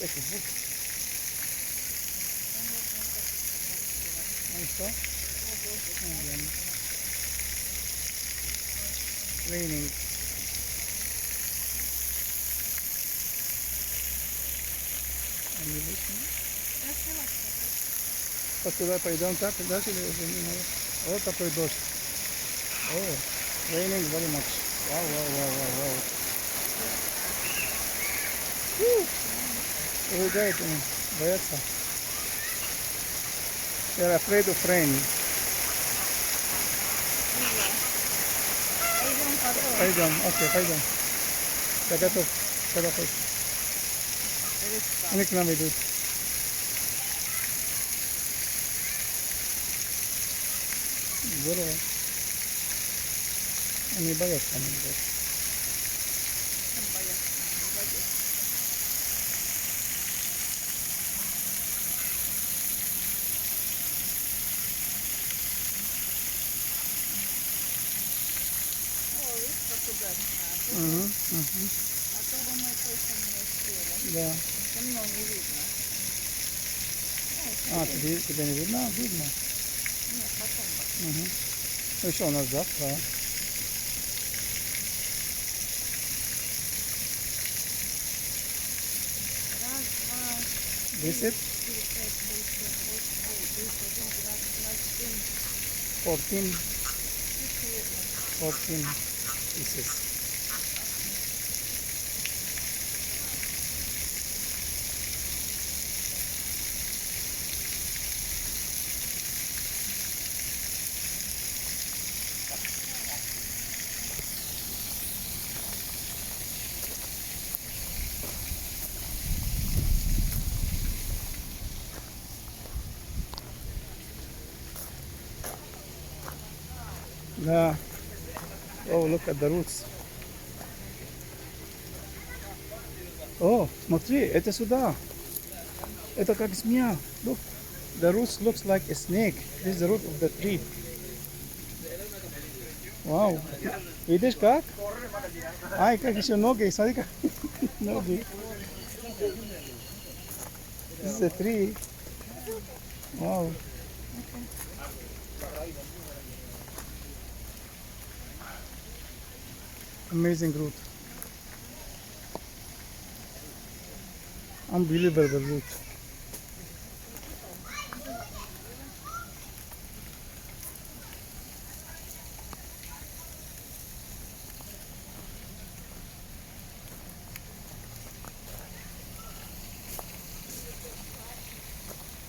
take a book. Ano ito? Ayan. Raining. Ano ba ito? Па туда пойдем, так, дальше или уже не надо? Вот такой дождь. Oh, raining very much. Wow, wow, wow, wow, wow. Убегает он, боятся. They're afraid of rain. Пойдем, окей, пойдем. Я готов. Когда хочешь. Они к нам идут. Здорово. Они боятся, они боятся. Угу, угу. А то бы мы точно не успели. Да. Темно не видно. А, тебя не видно? Видно. Нет, потом. Угу. Ну, еще у нас завтра. Раз, два, 10, 4, 5, 6, 7, 8, 9, 10, 11, 12, 13, 14, 14. 14 pieces. Да. Oh, look at the roots. О, смотри, это сюда. Это как змея. Look, the roots looks like a snake. This is the root of the tree. Вау. Видишь как? Ай, как еще ноги, смотри как. Ноги. This is a tree. Wow. Amazing root. Unbelievable root.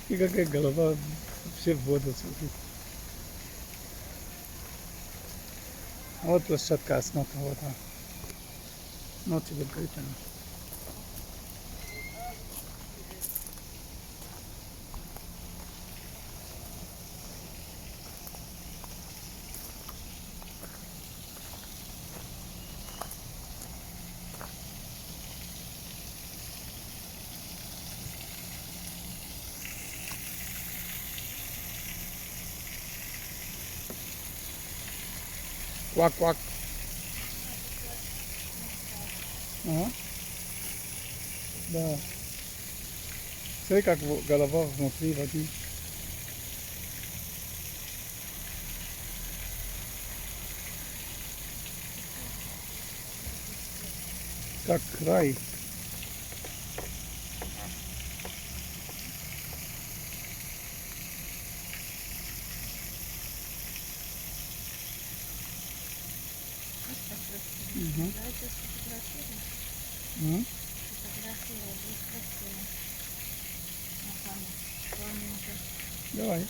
И какая голова вообще в воду смотрит. Вот площадка осмотра, вот она. Вот тебе открыто. Квак-квак. Ага. Да. Смотри, как голова внутри воды. Как рай. Угу. Давайте сфотографируем. Угу. Фотографируем, будет красиво. Ага, плавненько. Давай.